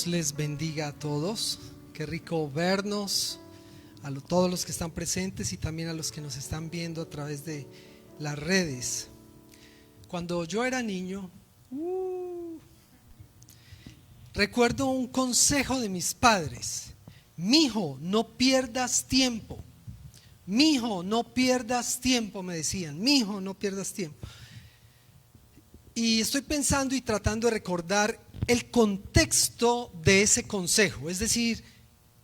Dios les bendiga a todos. Qué rico vernos, todos los que están presentes y también a los que nos están viendo a través de las redes. Cuando yo era niño, recuerdo un consejo de mis padres: mijo, no pierdas tiempo. Mijo, no pierdas tiempo, me decían. Mijo, no pierdas tiempo. Y estoy pensando y tratando de recordar el contexto de ese consejo, es decir,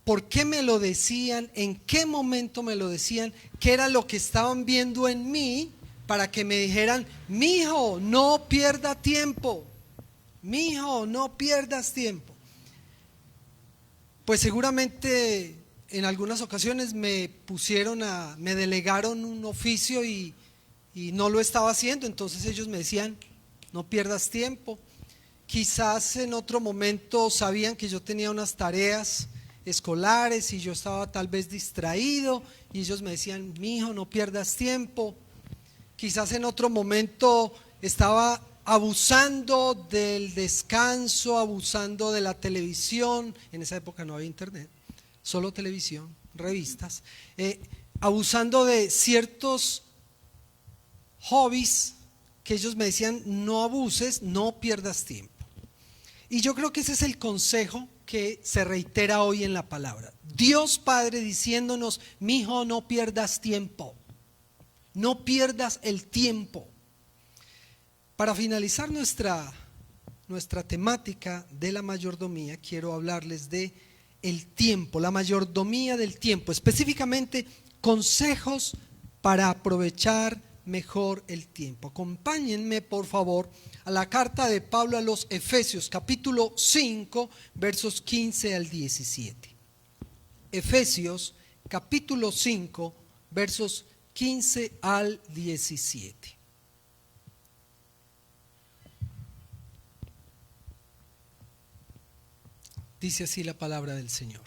por qué me lo decían, en qué momento me lo decían, qué era lo que estaban viendo en mí para que me dijeran: mijo, no pierda tiempo, mijo, no pierdas tiempo. Pues seguramente en algunas ocasiones me delegaron un oficio y no lo estaba haciendo, entonces ellos me decían: no pierdas tiempo. Quizás en otro momento sabían que yo tenía unas tareas escolares y yo estaba tal vez distraído y ellos me decían: mijo, no pierdas tiempo. Quizás en otro momento estaba abusando del descanso, abusando de la televisión. En esa época no había internet, solo televisión, revistas, abusando de ciertos hobbies que ellos me decían: no abuses, no pierdas tiempo. Y yo creo que ese es el consejo que se reitera hoy en la palabra. Dios Padre diciéndonos: mijo, no pierdas tiempo, no pierdas el tiempo. Para finalizar nuestra temática de la mayordomía, quiero hablarles de el tiempo, la mayordomía del tiempo, específicamente consejos para aprovechar mejor el tiempo. Acompáñenme por favor a la carta de Pablo a los Efesios, capítulo 5, versos 15 al 17. Efesios, capítulo 5, versos 15 al 17. Dice así la palabra del Señor.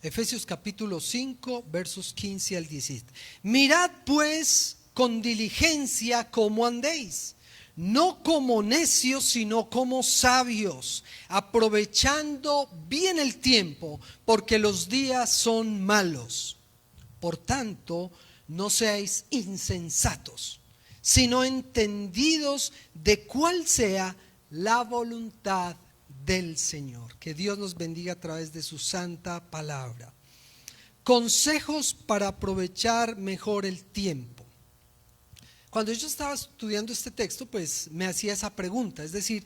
Efesios capítulo 5, versos 15 al 17. Mirad pues con diligencia cómo andéis, no como necios, sino como sabios, aprovechando bien el tiempo, porque los días son malos. Por tanto, no seáis insensatos, sino entendidos de cuál sea la voluntad del Señor. Que Dios nos bendiga a través de su santa palabra. Consejos para aprovechar mejor el tiempo. Cuando yo estaba estudiando este texto, pues me hacía esa pregunta, es decir,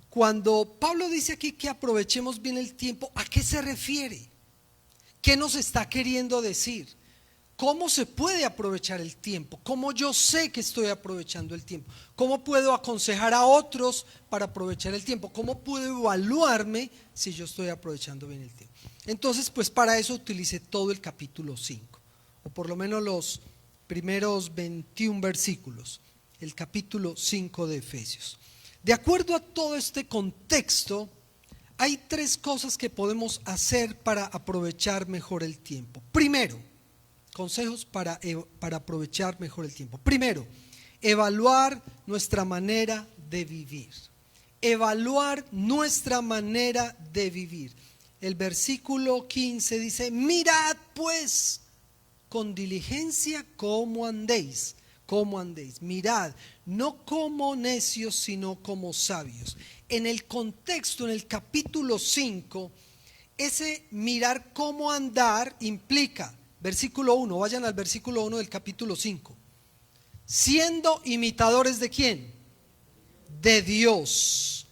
cuando Pablo dice aquí que aprovechemos bien el tiempo, ¿a qué se refiere? ¿Qué nos está queriendo decir? ¿Cómo se puede aprovechar el tiempo? ¿Cómo yo sé que estoy aprovechando el tiempo? ¿Cómo puedo aconsejar a otros para aprovechar el tiempo? ¿Cómo puedo evaluarme si yo estoy aprovechando bien el tiempo? Entonces, pues para eso utilicé todo el capítulo 5, o por lo menos los primeros 21 versículos, el capítulo 5 de Efesios. De acuerdo a todo este contexto, hay tres cosas que podemos hacer para aprovechar mejor el tiempo. Primero, consejos para aprovechar mejor el tiempo. Primero, evaluar nuestra manera de vivir. Evaluar nuestra manera de vivir. El versículo 15 dice: mirad pues con diligencia cómo andéis. ¿Cómo andéis? Mirad, no como necios, sino como sabios. En el contexto, en el capítulo 5, ese mirar cómo andar implica, versículo 1, vayan al versículo 1 del capítulo 5. Siendo imitadores ¿de quién? De Dios.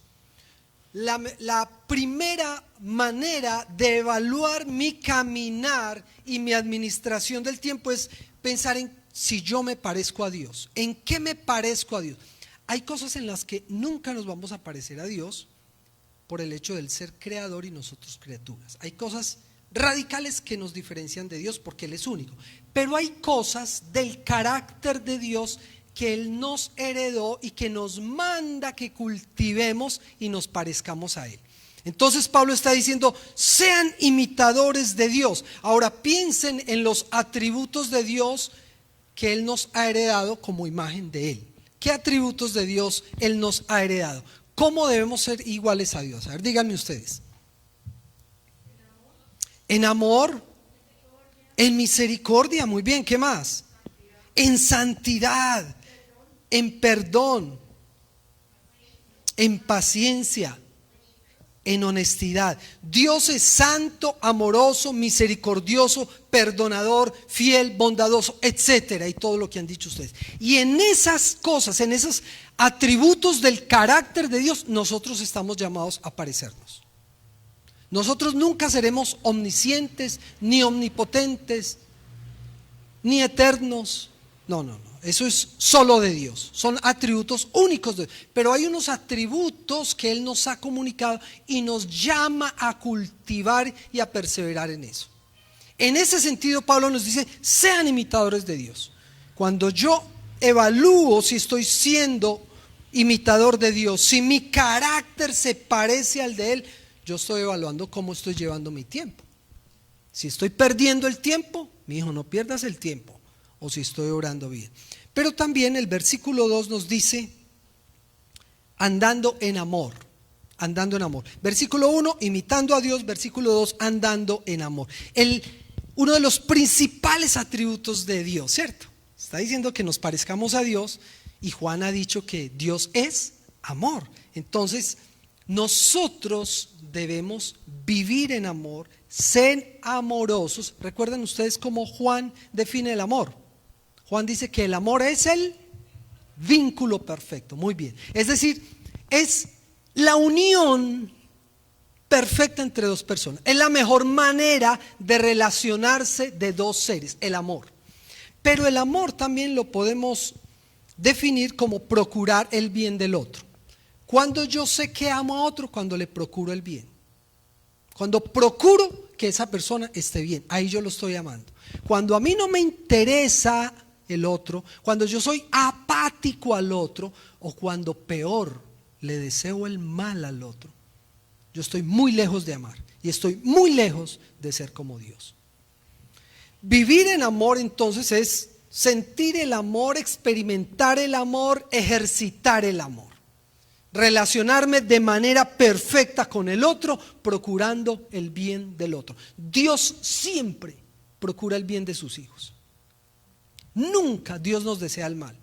La primera manera de evaluar mi caminar y mi administración del tiempo es pensar en si yo me parezco a Dios. ¿En qué me parezco a Dios? Hay cosas en las que nunca nos vamos a parecer a Dios por el hecho del ser creador y nosotros criaturas. Hay cosas radicales que nos diferencian de Dios porque Él es único, pero hay cosas del carácter de Dios que Él nos heredó y que nos manda que cultivemos y nos parezcamos a Él. Entonces Pablo está diciendo: sean imitadores de Dios. Ahora piensen en los atributos de Dios que Él nos ha heredado como imagen de Él. ¿Qué atributos de Dios Él nos ha heredado? ¿Cómo debemos ser iguales a Dios? A ver, díganme ustedes. En amor, en misericordia, muy bien, ¿qué más? En santidad, en perdón, en paciencia, en honestidad. Dios es santo, amoroso, misericordioso, perdonador, fiel, bondadoso, etcétera, y todo lo que han dicho ustedes. Y en esas cosas, en esos atributos del carácter de Dios, nosotros estamos llamados a parecernos. Nosotros nunca seremos omniscientes, ni omnipotentes, ni eternos. No, no, no. Eso es solo de Dios. Son atributos únicos de Dios. Pero hay unos atributos que Él nos ha comunicado y nos llama a cultivar y a perseverar en eso. En ese sentido, Pablo nos dice: sean imitadores de Dios. Cuando yo evalúo si estoy siendo imitador de Dios, si mi carácter se parece al de Él, yo estoy evaluando cómo estoy llevando mi tiempo. Si estoy perdiendo el tiempo, mi hijo, no pierdas el tiempo. O si estoy orando bien. Pero también el versículo 2 nos dice: andando en amor. Andando en amor. Versículo 1, imitando a Dios. Versículo 2, andando en amor. Uno de los principales atributos de Dios, ¿cierto? Está diciendo que nos parezcamos a Dios, y Juan ha dicho que Dios es amor. Entonces, nosotros debemos vivir en amor, ser amorosos. ¿Recuerdan ustedes cómo Juan define el amor? Juan dice que el amor es el vínculo perfecto. Muy bien. Es decir, es la unión perfecta entre dos personas. Es la mejor manera de relacionarse de dos seres, el amor. Pero el amor también lo podemos definir como procurar el bien del otro. Cuando yo sé que amo a otro, cuando le procuro el bien. Cuando procuro que esa persona esté bien, ahí yo lo estoy amando. Cuando a mí no me interesa el otro, cuando yo soy apático al otro, o cuando peor, le deseo el mal al otro, yo estoy muy lejos de amar y estoy muy lejos de ser como Dios. Vivir en amor entonces es sentir el amor, experimentar el amor, ejercitar el amor. Relacionarme de manera perfecta con el otro, procurando el bien del otro. Dios siempre procura el bien de sus hijos. Nunca Dios nos desea el mal.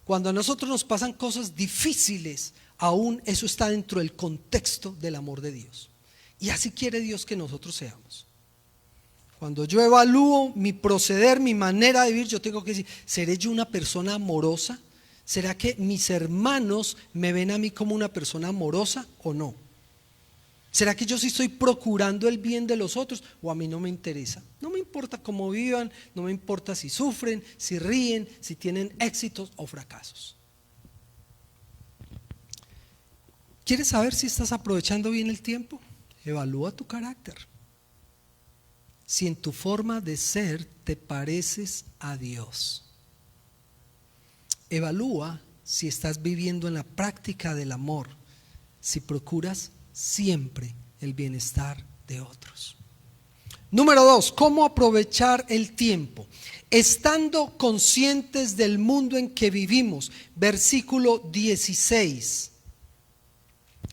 Cuando a nosotros nos pasan cosas difíciles, aún eso está dentro del contexto del amor de Dios. Y así quiere Dios que nosotros seamos. Cuando yo evalúo mi proceder, mi manera de vivir, yo tengo que decir: ¿seré yo una persona amorosa? ¿Será que mis hermanos me ven a mí como una persona amorosa o no? ¿Será que yo sí estoy procurando el bien de los otros o a mí no me interesa? No me importa cómo vivan, no me importa si sufren, si ríen, si tienen éxitos o fracasos. ¿Quieres saber si estás aprovechando bien el tiempo? Evalúa tu carácter. Si en tu forma de ser te pareces a Dios. Evalúa si estás viviendo en la práctica del amor, si procuras siempre el bienestar de otros. Número 2, ¿cómo aprovechar el tiempo? Estando conscientes del mundo en que vivimos. Versículo 16.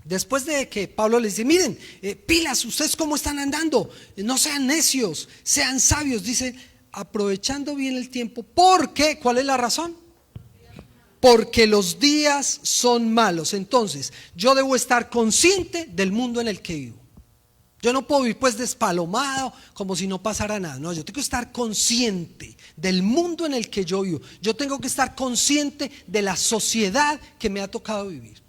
Después de que Pablo les dice: miren, pilas, ustedes cómo están andando, no sean necios, sean sabios. Dice: aprovechando bien el tiempo. ¿Por qué? ¿Cuál es la razón? Porque los días son malos. Entonces yo debo estar consciente del mundo en el que vivo. Yo no puedo vivir pues despalomado como si no pasara nada. No, yo tengo que estar consciente del mundo en el que yo vivo. Yo tengo que estar consciente de la sociedad que me ha tocado vivir.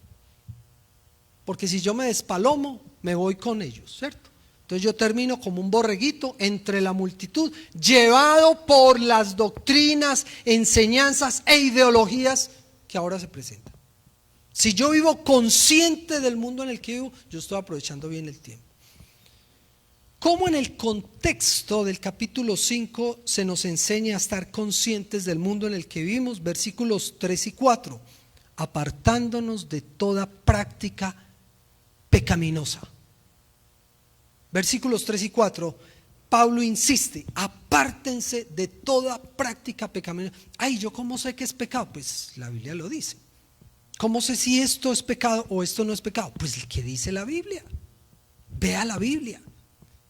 Porque si yo me despalomo, me voy con ellos, ¿cierto? Entonces yo termino como un borreguito entre la multitud, llevado por las doctrinas, enseñanzas e ideologías que ahora se presentan. Si yo vivo consciente del mundo en el que vivo, yo estoy aprovechando bien el tiempo. ¿Cómo en el contexto del capítulo 5 se nos enseña a estar conscientes del mundo en el que vivimos? Versículos 3 y 4. Apartándonos de toda práctica pecaminosa. Versículos 3 y 4, Pablo insiste: apártense de toda práctica pecaminosa. Ay, ¿yo cómo sé que es pecado? Pues la Biblia lo dice. ¿Cómo sé si esto es pecado o esto no es pecado? Pues el que dice la Biblia. Vea la Biblia.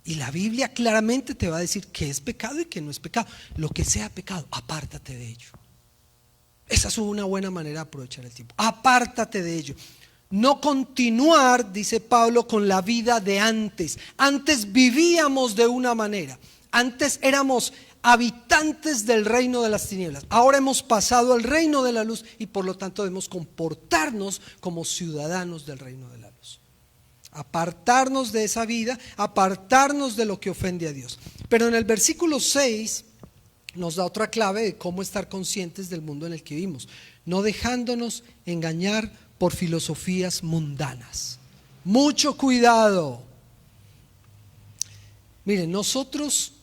Y la Biblia claramente te va a decir qué es pecado y qué no es pecado. Lo que sea pecado, apártate de ello. Esa es una buena manera de aprovechar el tiempo. Apártate de ello. No continuar, dice Pablo, con la vida de antes. Antes vivíamos de una manera. Antes éramos habitantes del reino de las tinieblas. Ahora hemos pasado al reino de la luz y por lo tanto debemos comportarnos como ciudadanos del reino de la luz. Apartarnos de esa vida, apartarnos de lo que ofende a Dios. Pero en el versículo 6 nos da otra clave de cómo estar conscientes del mundo en el que vivimos, no dejándonos engañar por filosofías mundanas. Mucho cuidado. Miren, nosotros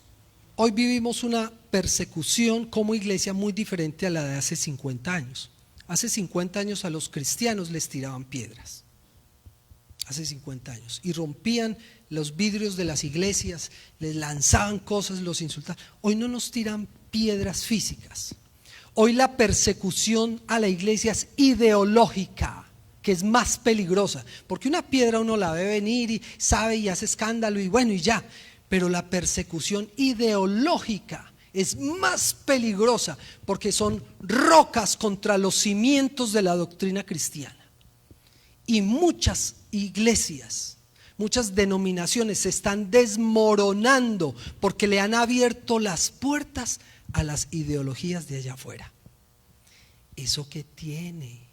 hoy vivimos una persecución como iglesia muy diferente a la de hace 50 años. Hace 50 años a los cristianos les tiraban piedras. Hace 50 años. Y rompían los vidrios de las iglesias, les lanzaban cosas, los insultaban. Hoy no nos tiran piedras físicas. Hoy la persecución a la iglesia es ideológica, que es más peligrosa. Porque una piedra uno la ve venir y sabe y hace escándalo y bueno y ya. Pero la persecución ideológica es más peligrosa porque son rocas contra los cimientos de la doctrina cristiana. Y muchas iglesias, muchas denominaciones se están desmoronando porque le han abierto las puertas a las ideologías de allá afuera. ¿Eso qué tiene?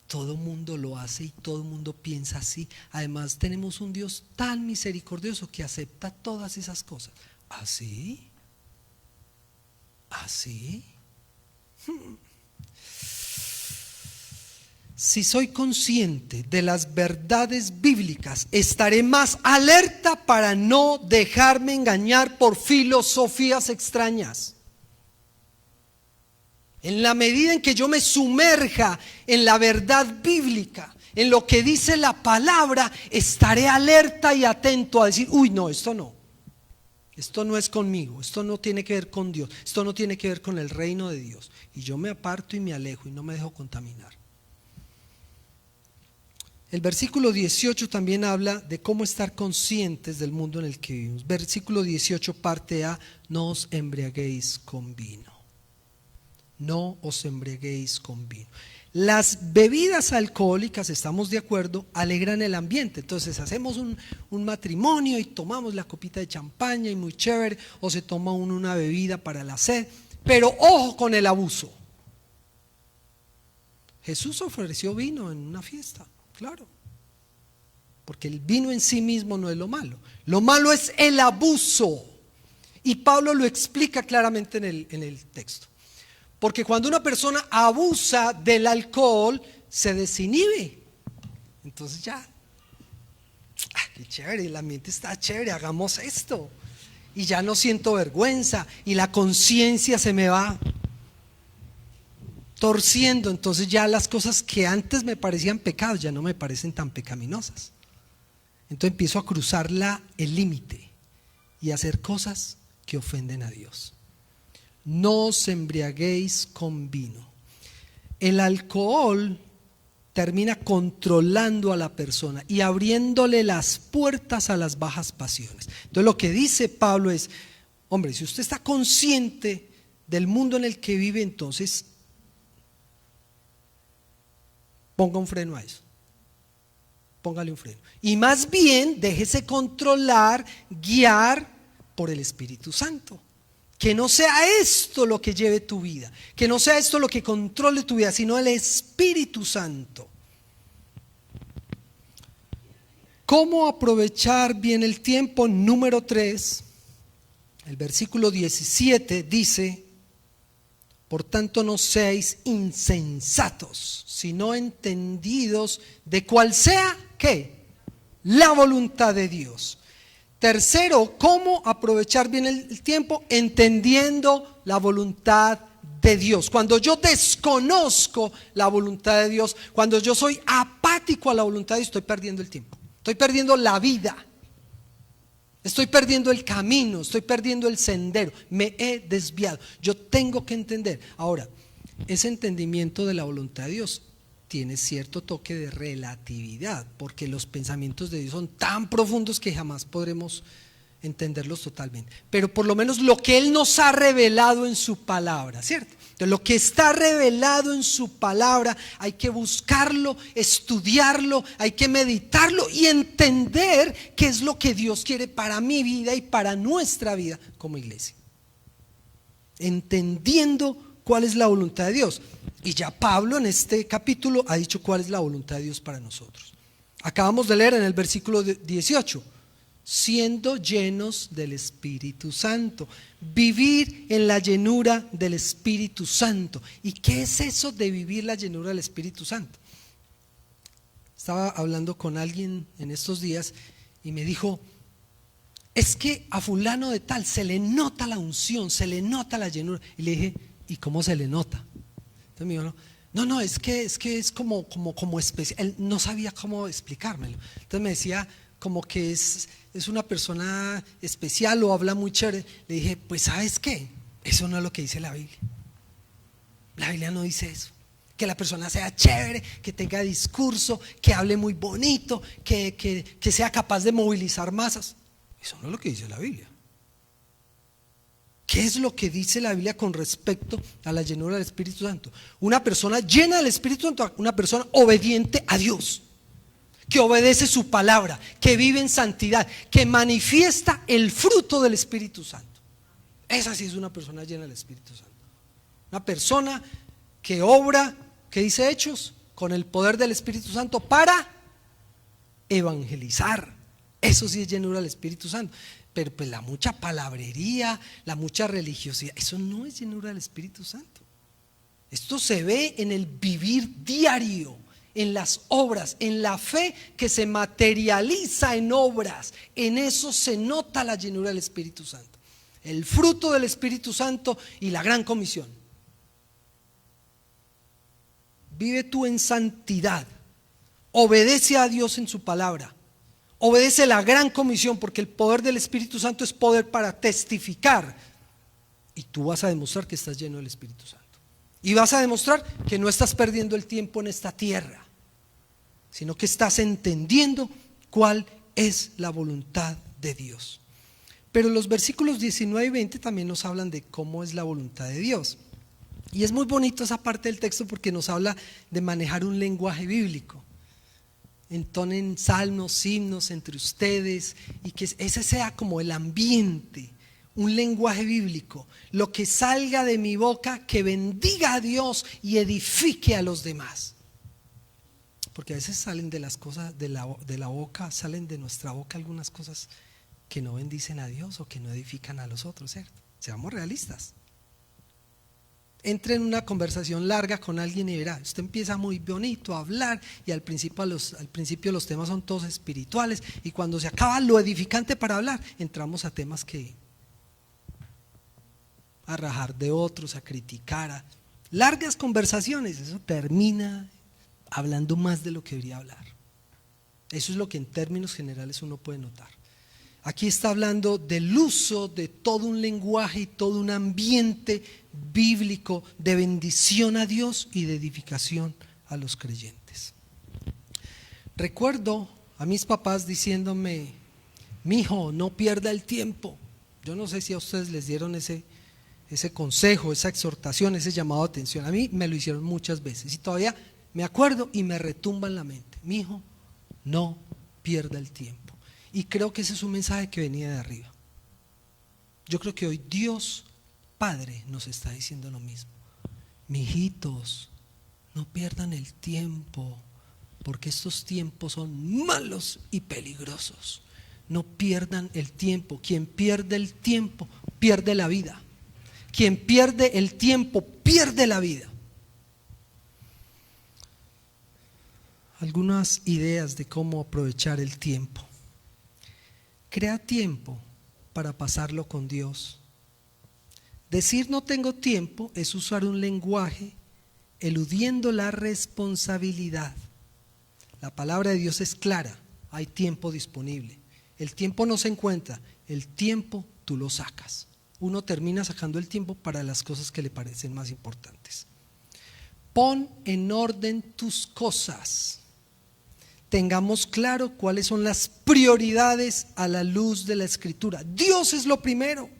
Todo mundo lo hace y todo mundo piensa así. Además tenemos un Dios tan misericordioso que acepta todas esas cosas. ¿Así? ¿Así? Si soy consciente de las verdades bíblicas, estaré más alerta para no dejarme engañar por filosofías extrañas. En la medida en que yo me sumerja en la verdad bíblica, en lo que dice la palabra, estaré alerta y atento a decir, uy, no, esto no es conmigo, esto no tiene que ver con Dios, esto no tiene que ver con el reino de Dios. Y yo me aparto y me alejo y no me dejo contaminar. El versículo 18 también habla de cómo estar conscientes del mundo en el que vivimos. Versículo 18, parte A, no os embriaguéis con vino. No os embriaguéis con vino. Las bebidas alcohólicas, estamos de acuerdo, alegran el ambiente. Entonces hacemos un matrimonio y tomamos la copita de champaña y muy chévere, o se toma una bebida para la sed, pero ojo con el abuso. Jesús ofreció vino en una fiesta, claro, porque el vino en sí mismo no es lo malo es el abuso, y Pablo lo explica claramente en el texto. Porque cuando una persona abusa del alcohol, se desinhibe. Entonces ya, qué chévere, el ambiente está chévere, hagamos esto. Y ya no siento vergüenza y la conciencia se me va torciendo. Entonces ya las cosas que antes me parecían pecados ya no me parecen tan pecaminosas. Entonces empiezo a cruzar el límite y a hacer cosas que ofenden a Dios. No os embriaguéis con vino. El alcohol termina controlando a la persona y abriéndole las puertas a las bajas pasiones. Entonces lo que dice Pablo es, hombre, si usted está consciente del mundo en el que vive, entonces ponga un freno a eso. Póngale un freno. Y más bien déjese controlar, guiar por el Espíritu Santo. Que no sea esto lo que lleve tu vida, que no sea esto lo que controle tu vida, sino el Espíritu Santo. ¿Cómo aprovechar bien el tiempo? Número 3, el versículo 17 dice, por tanto no seáis insensatos, sino entendidos de cuál sea, ¿qué? La voluntad de Dios. Tercero, ¿cómo aprovechar bien el tiempo? Entendiendo la voluntad de Dios. Cuando yo desconozco la voluntad de Dios, cuando yo soy apático a la voluntad de Dios, estoy perdiendo el tiempo, estoy perdiendo la vida, estoy perdiendo el camino, estoy perdiendo el sendero, me he desviado. Yo tengo que entender. Ahora, ese entendimiento de la voluntad de Dios tiene cierto toque de relatividad, porque los pensamientos de Dios son tan profundos que jamás podremos entenderlos totalmente, pero por lo menos lo que Él nos ha revelado en su palabra, ¿cierto? Entonces, lo que está revelado en su palabra hay que buscarlo, estudiarlo, hay que meditarlo y entender qué es lo que Dios quiere para mi vida y para nuestra vida como iglesia, entendiendo cuál es la voluntad de Dios. Y ya Pablo en este capítulo ha dicho cuál es la voluntad de Dios para nosotros. Acabamos de leer en el versículo 18: siendo llenos del Espíritu Santo, vivir en la llenura del Espíritu Santo. ¿Y qué es eso de vivir la llenura del Espíritu Santo? Estaba hablando con alguien en estos días y me dijo: es que a fulano de tal se le nota la unción, se le nota la llenura. Y le dije: ¿y cómo se le nota? Entonces me dijo: no, es que es como especial. Él no sabía cómo explicármelo. Entonces me decía como que es una persona especial o habla muy chévere. Le dije: pues ¿sabes qué? Eso no es lo que dice la Biblia. La Biblia no dice eso. Que la persona sea chévere, que tenga discurso, que hable muy bonito, que sea capaz de movilizar masas. Eso no es lo que dice la Biblia. ¿Qué es lo que dice la Biblia con respecto a la llenura del Espíritu Santo? Una persona llena del Espíritu Santo, una persona obediente a Dios, que obedece su palabra, que vive en santidad, que manifiesta el fruto del Espíritu Santo. Esa sí es una persona llena del Espíritu Santo. Una persona que obra, que dice Hechos, con el poder del Espíritu Santo para evangelizar. Eso sí es llenura del Espíritu Santo. Pero pues la mucha palabrería, la mucha religiosidad, eso no es llenura del Espíritu Santo. Esto se ve en el vivir diario, en las obras, en la fe que se materializa en obras. En eso se nota la llenura del Espíritu Santo, el fruto del Espíritu Santo y la gran comisión. Vive tú en santidad, obedece a Dios en su palabra, obedece la gran comisión, porque el poder del Espíritu Santo es poder para testificar, y tú vas a demostrar que estás lleno del Espíritu Santo, y vas a demostrar que no estás perdiendo el tiempo en esta tierra, sino que estás entendiendo cuál es la voluntad de Dios. Pero los versículos 19 y 20 también nos hablan de cómo es la voluntad de Dios, y es muy bonito esa parte del texto porque nos habla de manejar un lenguaje bíblico. Entonen salmos, himnos entre ustedes, y que ese sea como el ambiente, un lenguaje bíblico. Lo que salga de mi boca, que bendiga a Dios y edifique a los demás. Porque a veces salen de las cosas de la boca, salen de nuestra boca algunas cosas que no bendicen a Dios o que no edifican a los otros, ¿cierto? Seamos realistas. Entre en una conversación larga con alguien y verá, usted empieza muy bonito a hablar y al principio los temas son todos espirituales, y cuando se acaba lo edificante para hablar, entramos a temas a rajar de otros, a criticar, largas conversaciones. Eso termina hablando más de lo que debería hablar. Eso es lo que en términos generales uno puede notar. Aquí está hablando del uso de todo un lenguaje y todo un ambiente bíblico de bendición a Dios y de edificación a los creyentes. Recuerdo a mis papás diciéndome: mijo, no pierda el tiempo. Yo no sé si a ustedes les dieron ese consejo, esa exhortación, ese llamado de atención. A mí me lo hicieron muchas veces y todavía me acuerdo y me retumba en la mente: mijo, no pierda el tiempo. Y creo que ese es un mensaje que venía de arriba. Yo creo que hoy Dios Padre nos está diciendo lo mismo: mijitos, no pierdan el tiempo, porque estos tiempos son malos y peligrosos. No pierdan el tiempo. Quien pierde el tiempo pierde la vida. Quien pierde el tiempo pierde la vida. Algunas ideas de cómo aprovechar el tiempo. Crea tiempo para pasarlo con Dios. Decir no tengo tiempo es usar un lenguaje eludiendo la responsabilidad. La palabra de Dios es clara: hay tiempo disponible. El tiempo no se encuentra, el tiempo tú lo sacas. Uno termina sacando el tiempo para las cosas que le parecen más importantes. Pon en orden tus cosas. Tengamos claro cuáles son las prioridades a la luz de la Escritura. Dios es lo primero.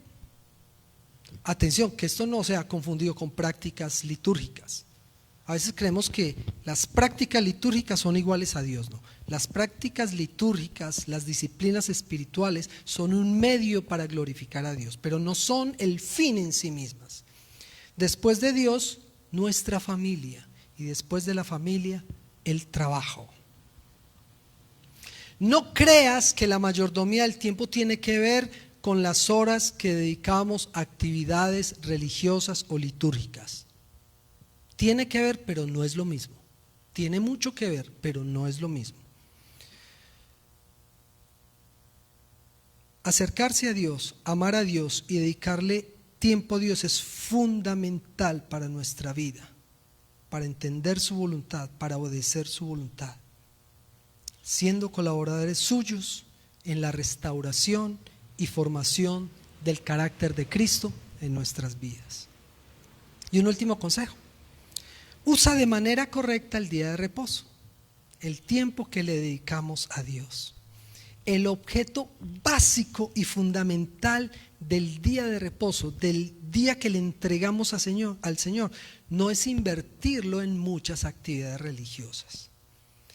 Atención, que esto no sea confundido con prácticas litúrgicas. A veces creemos que las prácticas litúrgicas son iguales a Dios. No, las prácticas litúrgicas, las disciplinas espirituales son un medio para glorificar a Dios, pero no son el fin en sí mismas. Después de Dios, nuestra familia, y después de la familia, el trabajo. No creas que la mayordomía del tiempo tiene que ver con las horas que dedicamos a actividades religiosas o litúrgicas. Tiene que ver, pero no es lo mismo. Tiene mucho que ver, pero no es lo mismo. Acercarse a Dios, amar a Dios y dedicarle tiempo a Dios es fundamental para nuestra vida, para entender su voluntad, para obedecer su voluntad, siendo colaboradores suyos en la restauración y formación del carácter de Cristo en nuestras vidas. Y un último consejo: usa de manera correcta el día de reposo, el tiempo que le dedicamos a Dios. El objeto básico y fundamental del día de reposo, del día que le entregamos al Señor, no es invertirlo en muchas actividades religiosas,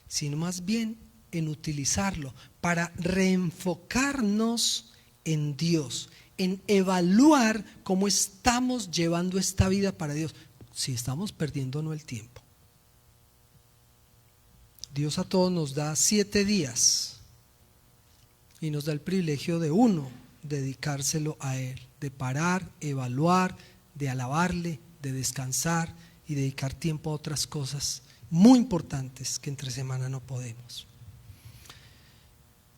sino más bien en utilizarlo para reenfocarnos en Dios, en evaluar cómo estamos llevando esta vida para Dios, si estamos perdiendo o no el tiempo. Dios a todos nos da 7 días y nos da el privilegio de uno dedicárselo a Él, de parar, evaluar, de alabarle, de descansar y dedicar tiempo a otras cosas muy importantes que entre semana no podemos.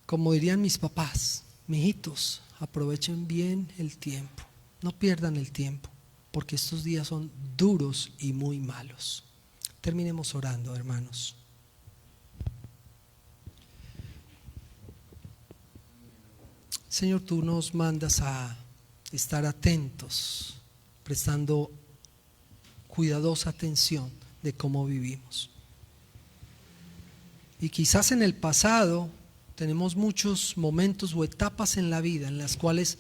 Como dirían mis papás: mijitos, aprovechen bien el tiempo, no pierdan el tiempo, porque estos días son duros y muy malos. Terminemos orando, hermanos. Señor, tú nos mandas a estar atentos, prestando cuidadosa atención de cómo vivimos. Y quizás en el pasado tenemos muchos momentos o etapas en la vida en las cuales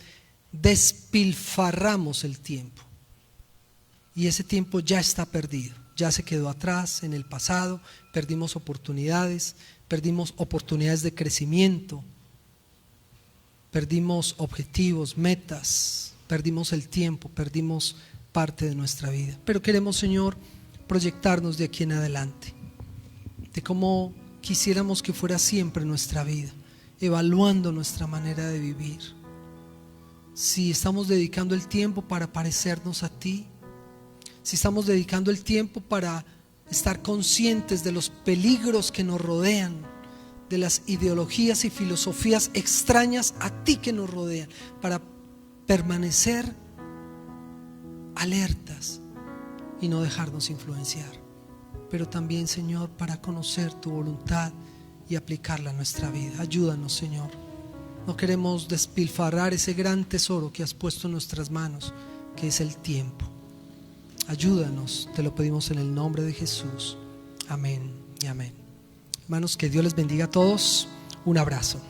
despilfarramos el tiempo. Y ese tiempo ya está perdido, ya se quedó atrás en el pasado, perdimos oportunidades de crecimiento, perdimos objetivos, metas, perdimos el tiempo, perdimos parte de nuestra vida. Pero queremos, Señor, proyectarnos de aquí en adelante, de cómo quisiéramos que fuera siempre nuestra vida, evaluando nuestra manera de vivir. Si estamos dedicando el tiempo para parecernos a ti, si estamos dedicando el tiempo para estar conscientes de los peligros que nos rodean, de las ideologías y filosofías extrañas a ti que nos rodean, para permanecer alertas y no dejarnos influenciar. Pero también, Señor, para conocer tu voluntad y aplicarla a nuestra vida. Ayúdanos, Señor. No queremos despilfarrar ese gran tesoro que has puesto en nuestras manos, que es el tiempo. Ayúdanos, te lo pedimos en el nombre de Jesús. Amén y amén. Hermanos, que Dios les bendiga a todos. Un abrazo.